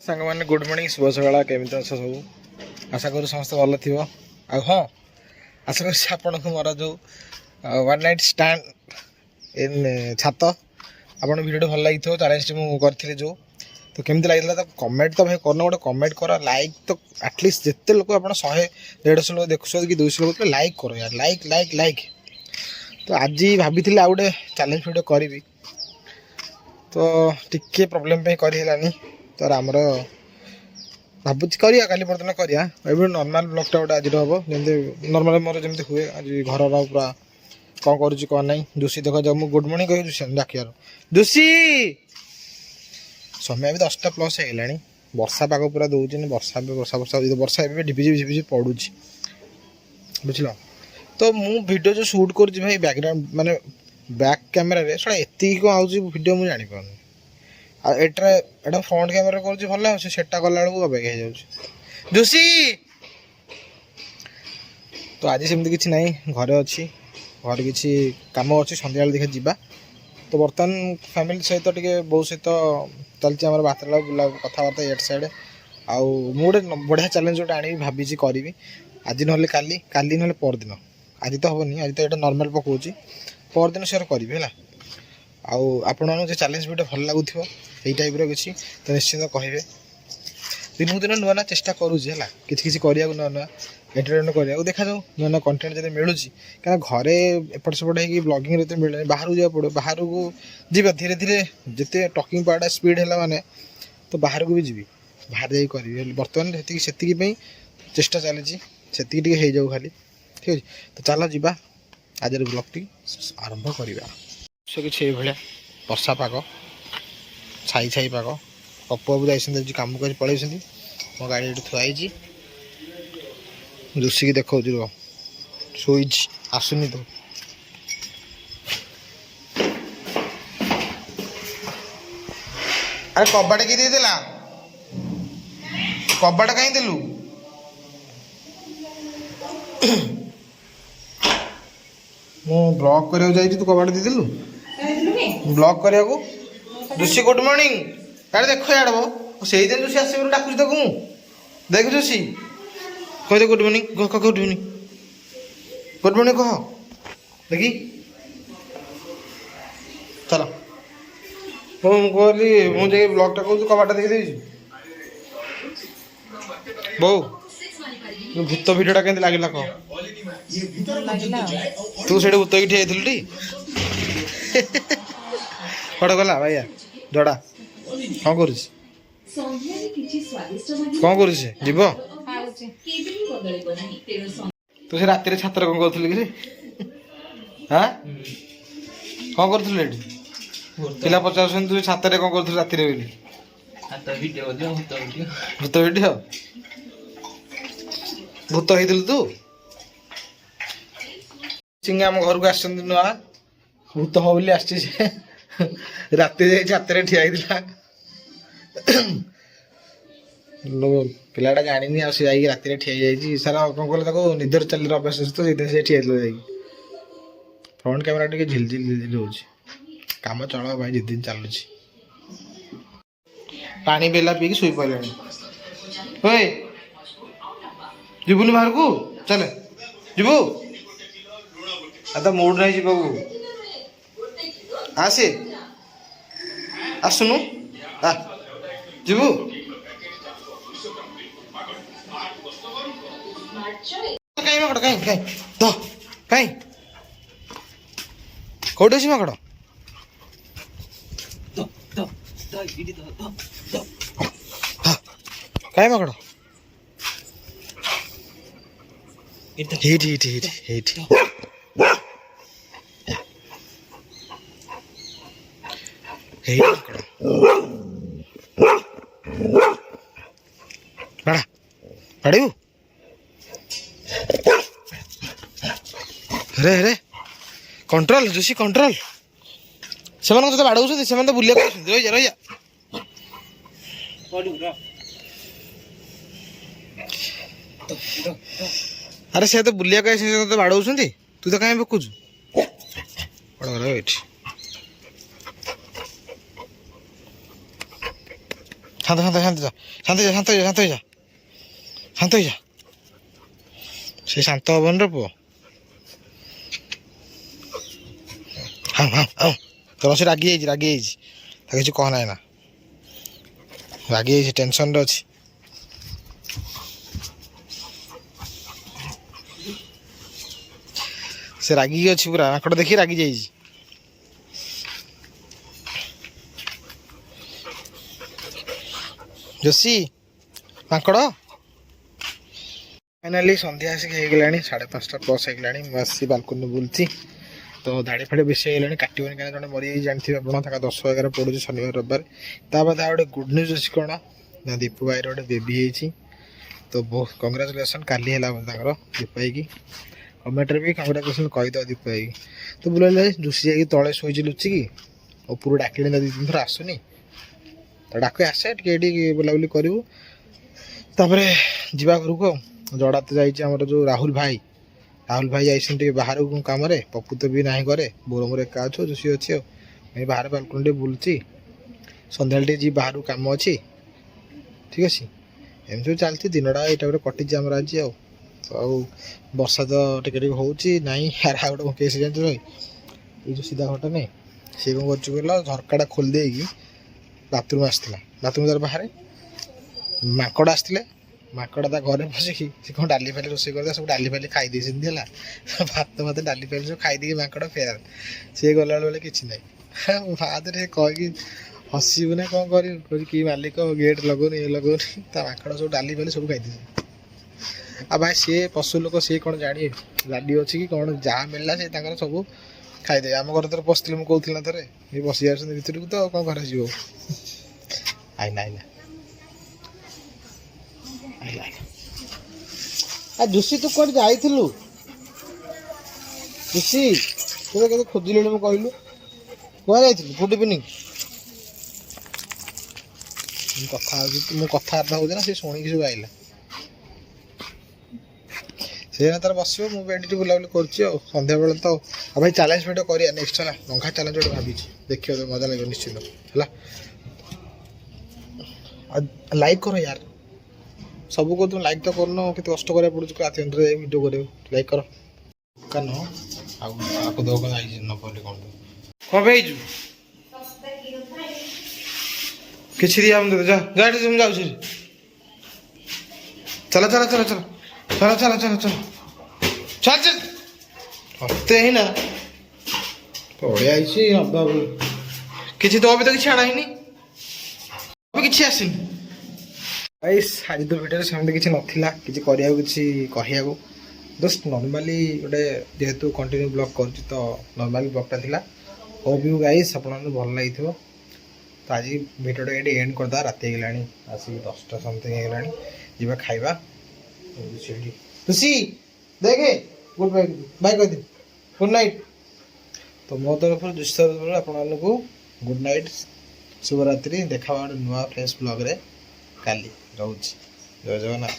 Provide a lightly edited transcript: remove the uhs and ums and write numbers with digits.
सांग मैंने good morning शुभ सकाल केमी अस सब आशा करूँ समस्त भल थी हाँ आशा कर मोर जो वन नाइट स्टैंड इन छात आपन वीडियो भल लगी चैलेंज मुझे करी जो तो केमती लगे तो कमेंट तो भाई करना गोटे कमेंट कर लाइक तो एटलिस्ट जिते लोग आप 100-150 लोग देखुं कि 200 लोग लाइक करो यार लाइक लाइक लाइक। तो आज भाभी आ गोटे चैलेंज वीडियो करी तो टिके प्रोब्लेम पे करनी तो आमर भावुँ करिया काली पर्यटन करिया एवं नॉर्मल ब्लॉगटा गोटे आज हम जमी नॉर्मल मोर जमी हुए आज घर पूरा कौन करुच्ची कौन ना जोशी देख जाओ मुझे गुड मॉर्निंग कह जोशी डाकियार जोशी समय भी 10टा+ है वर्षा पाग पूरा दौर वर्षा वर्षा वर्षा वर्षा ढिपी झिपी पड़ू बुझल। तो मु वीडियो जो शूट कर भाई बैकग्राउंड माने बैक कैमेरा सड़ा एति कौन आउट वीडियो मुझे जापर एटा फ्रंट कैमेरा कर भल सेटा कला अबेग हो जोशी। तो आज सेमती किसी ना घरे अच्छी घर किसी कम अच्छी सन्ध्या देखा जा तो बर्तमान फैमिली सहित टे बहुत सहित चलती आम बातला बुला कथबार्ता एट साइड आउ मुझे बढ़िया चैलेंज गोटे आनी भाभी करी आज ना काली काली ना परदिन आज तो हेनी आज तो ये नॉर्मल पकाऊँ परदिन सेयर करी है आपण जो चैलेंज वीडियो भल लगुथ यही टाइप किसी तो निश्चिंत कहे दिन दिन नुआ ना चेष्टा करुँचे किसी करा नुआ नुआ एंटरटेनमेंट करा देखा जाऊ नुआ नुआ कंटेंट जब मिलूँ क्या घरे एपट सेपट हो ब्लॉगिंग तो मिले बाहर जावा पड़ो बाहर को जी धीरे धीरे जिते टॉकिंग पार्ट स्पीड है माने तो बाहर को भी जी बाहर जा करी बर्तमान से चेष्टा चली से जाऊ खाली ठीक है। तो चलो जीवा आज ब्लॉग टी आरंभ करवा किसी भाया वर्षा पाग छाई छाई पाग पप्पू बाबू जाइए कम कर पलि मो गाड़ी ये थुआई जोशी की देखा शोई आसुनी तो अरे कबाड़ किए देला कबाड़ कहीं देलु मु ब्लॉक कर तू कबाड़ देदेलु ब्लॉक करने को जोशी गुड मॉर्निंग यार देख यार से दिन जोशी आस डाकुची तो मुझे देख जोशी कह दे good morning good morning good morning कह देखी चलो कहली मुझे ब्लॉगटा कहूँ कबाटा देखी देवी बो भूत भिडियोटा के लगे कह तू से भूत की ठिया टी कट गला भाई जड़ा कौन कर कौन कर जीव तू से रात छात्र कौन कर हाँ कौन कर पिला पचार तू छात्र कौन कर रात भूत भिडियो भूत होइल तू चिंगा आम घर को आस नुआ भूत हो बोली आस रात छात्र ठिया पिलाटा जानी आसे रात ठिया सारा कौन कहला निदर चल अभ्यास तो से ठिया फ्रंट कैमेरा टे झिल झिल झिल हो कम चल भाई जिद चलुँ पानी बेला पी शुई पड़े जीवनी बाहर को चले जीवु तो मूड नहीं जीवू आसे आसुनु जीवु कहीं मकड़ कहीं कहीं तो कहीं कौटे अच्छी मकड़ कहीं मकड़ हिट हिट हिट हिट बड़ा पड़ू अरे अरे कंट्रोल जोशी कंट्रोल से बाड़ौ से बुलिया रही जा रही अरे से तो बुलिया तो बाड़ौ तू तो कहीं पकुचु শান্ত শান্ত শান্ত যা শান্ত যা শান্ত যা শান্ত যা শান্ত যা ସେ ଶାନ୍ତ ହବନି ରେ ପୁଅ। ହଁ ହଁ ହଁ ତୋର ସେ ରାଗି ଯାଇଛି ତା କିଛି କହନା ଏଇନା ରାଗି ଯାଇଛି ଟେନସନରେ ଅଛି। ସେ ରାଗିକି ଅଛି ପୁରା ମାଙ୍କଡ଼ ଦେଖି ରାଗି ଯାଇଛି। ଜୋଶୀ ମାଙ୍କଡ଼ ଫାଇନାଲି ସନ୍ଧ୍ୟା ଆସିକି ହେଇଗଲାଣି 5:30 ପ୍ଲସ୍ ହେଇଗଲାଣି। ମୁଁ ଆସି ବାଲକୋନି ବୁଲୁଛି ତ ଧାଡ଼ି ଫାଡ଼ି ବେଶୀ ହେଇଗଲାଣି କାଟିବନି କାହିଁକି ଜଣେ ମରିଯାଇଛି ଜାଣିଥିବେ ଆପଣ ତାଙ୍କ 10/11 ପଡ଼ୁଛି ଶନିବାର ରବିବାର। ତା ବାଦେ ଆଉ ଗୋଟେ ଗୁଡ୍ ନ୍ୟୁଜ୍ ଅଛି କ'ଣ ନା ଦୀପୁ ଭାଇର ଗୋଟେ ବେବି ହେଇଛି ତ ବହୁତ କଂଗ୍ରାଚୁଲେସନ୍। କାଲି ହେଲା ତାଙ୍କର ଦୀପୁ ଭାଇକି କମେଣ୍ଟରେ ବି କଂଗ୍ରାଚୁଲେସନ୍ କହିଦେବ ଦୀପୁ ଭାଇକି। ତ ବୁଲାଇଲେ ଜୁସି ଯାଇକି ତଳେ ଶୋଇଛି ଲୁଚିକି ଉପରୁ ଡାକିଲେଣି 2-3 ଥର ଆସୁନି ତ ଡାକ ଆସେ ଟିକେ ଏଠି ବୁଲାବୁଲି କରିବୁ ତାପରେ ଯିବା ଘରକୁ ଆଉ। ଜଡ଼ା ତ ଯାଇଛି ଆମର ଯେଉଁ ରାହୁଲ ଭାଇ ଯାଇଛନ୍ତି ଟିକେ ବାହାରକୁ କାମରେ। ପପୁ ତ ବି ନାହିଁ ଘରେ ବୋରମରେ ଏକା ଅଛୁ ଜୁସି ଅଛି ଆଉ ଏଇ ବାହାରେ ବାଲକୋନି ଟିକେ ବୁଲୁଛି। ସନ୍ଧ୍ୟାବେଳେ ଟିକେ ଯିବି ବାହାରକୁ କାମ ଅଛି ଠିକ୍ ଅଛି। ଏମିତି ସବୁ ଚାଲିଛି ଦିନଟା ଏଇଟା ଗୋଟେ କଟିଛି ଆମର ଆଜି ଆଉ। ଆଉ ବର୍ଷା ତ ଟିକେ ଟିକେ ହେଉଛି ନାହିଁ। ଆରେ ଆଉ ଗୋଟେ କେସ୍ ଜାଣିଛୁ ଭାଇ ଏଇ ଯେଉଁ ସିଧା ଘରଟା ନାହିଁ ସିଏ କ'ଣ କରୁଛୁ କହିଲ ଝରକାଟା ଖୋଲି ଦେଇକି ବାଥରୁମ୍ ଆସିଥିଲା ବାଥରୁମ୍ ଦ୍ୱାରା ବାହାରେ ମାଙ୍କଡ଼ ଆସିଥିଲେ। ମାଙ୍କଡ଼ ତା ଘରେ ପଶିକି ସେ କ'ଣ ଡାଲି ଫାଲି ରୋଷେଇ କରିଦେଲା ସବୁ ଡାଲି ଫାଲି ଖାଇ ଦେଇଛନ୍ତି ହେଲା। ଭାତ ଡାଲି ଫାଲି ସବୁ ଖାଇ ଦେଇକି ମାଙ୍କଡ଼ ଫେରାର। ସିଏ ଗଲାବେଳେ ବେଳେ କିଛି ନାହିଁ ଭାତରେ ସେ କହିକି ହସିବୁ ନା କ'ଣ କରିବୁ କହୁଛି କି ମାଲିକ ଗେଟ୍ ଲଗଉନି ଲଗଉନି ତା ମାଙ୍କଡ଼ ସବୁ ଡାଲି ଫାଲି ସବୁ ଖାଇ ଦେଇଛନ୍ତି। ଆଉ ଭାଇ ସିଏ ପଶୁ ଲୋକ ସିଏ କ'ଣ ଜାଣିବେ ଗାଡ଼ି ଅଛି କି କ'ଣ ଯାହା ମିଳିଲା ସେ ତାଙ୍କର ସବୁ ଖାଇଦେବେ। ଆମ ଘରେ ଥରେ ପଶିଥିଲେ ମୁଁ କହୁଥିଲି ନା ଥରେ ଏ ବସି ଯାଉଛନ୍ତି ଭିତରକୁ ତ କ'ଣ କରାଯିବ। ଆଇଲା ଜୁସି ତୁ କୁଆଡ଼େ ଯାଇଥିଲୁ ଜୁସି ତୋତେ କେତେ ଖୋଜିଲେଣି ମୁଁ କହିଲୁ କୁଆଡ଼େ ଯାଇଥିଲୁ ଗୁଡ୍ ଇଭିନିଂ। ମୁଁ କଥାବାର୍ତ୍ତା ହେଉଛି ନା ସେ ଶୁଣିକି ସବୁ ଆଇଲା ସେ ତାର ବସିବ ମୁଁ ବି ଏଠି ବୁଲାବୁଲି କରୁଛି ଆଉ ସନ୍ଧ୍ୟାବେଳେ ତ। ଆଉ ଭାଇ ଚ୍ୟାଲେଞ୍ଜ ଭିଡ଼ିଓ କରିବା ନେକ୍ସଟ ହେଲା ଲଙ୍ଘା ଚ୍ୟାଲେଞ୍ଜ ଗୋଟେ ଭାବିଛି ଦେଖିବ ତ ମଜା ଲାଗିବ ନିଶ୍ଚିନ୍ତ ହେଲା। ଆଉ ଲାଇକ୍ କର ୟାର ସବୁ କରୁଛୁ ଲାଇକ୍ ତ କରୁନ କେତେ କଷ୍ଟ କରିବାକୁ ପଡ଼ୁଛି ରାତି ଅଧରେ ଭିଡ଼ିଓ କରିବାକୁ ଲାଇକ୍ କର ଦୋକାନ ଆଉ ଆକୁ ଦୋକାନ ଆଇଛି ନ କହିଲେ କ'ଣ କ'ଣ ହେଇଛୁ କିଛି ଦିଆ ମୁଁ ଯା ଗାଡ଼ି ମୁଁ ଯାଉଛି ଚାଲ ଚାଲ ଚାଲ ଚାଲ ଚାଲ ଚାଲ ଚାଲ ଚାଲ ଚାଲ ଚାଲ ହତେ ହିଁ ନା ପଳେଇ ଆଇଛି ହବା କିଛି ତ ବି ତ କିଛି ଆଣା ହେଇନି କିଛି ଆସିନି। ଭାଇ ଆଜି ତ ଭିଡ଼ିଓରେ ସେମିତି କିଛି ନଥିଲା କିଛି କରିବାକୁ କିଛି କହିବାକୁ ଜଷ୍ଟ ନର୍ମାଲି ଗୋଟେ ଯେହେତୁ କଣ୍ଟିନ୍ୟୁ ବ୍ଲଗ୍ କରୁଛି ତ ନର୍ମାଲି ବ୍ଲଗ୍ଟା ଥିଲା। ହୋପ୍ ୟୁ ଗାଇସ୍ ଆପଣଙ୍କୁ ଭଲ ଲାଗିଥିବ। ତ ଆଜି ଭିଡ଼ିଓଟା ଏଠି ଏଣ୍ଡ କରିଦେବା ରାତି ହେଇଗଲାଣି ଆସିକି 10ଟା ସମଥିଙ୍ଗ ହେଇଗଲାଣି ଯିବା ଖାଇବା ସେଇଠି ଖୁସି ଦେଖେ ଗୁଡ୍ ବାଇ କହିଦିଅ ଗୁଡ୍ ନାଇଟ୍। ତ ମୋ ତରଫରୁ ଆପଣମାନଙ୍କୁ ଗୁଡ୍ ନାଇଟ୍ ଶୁଭରାତ୍ରି ଦେଖା ଗୋଟେ ନୂଆ ଫ୍ରେଶ୍ ବ୍ଲଗ୍ରେ କାଲି ରହୁଛି ଜୟ ଜଗନ୍ନାଥ।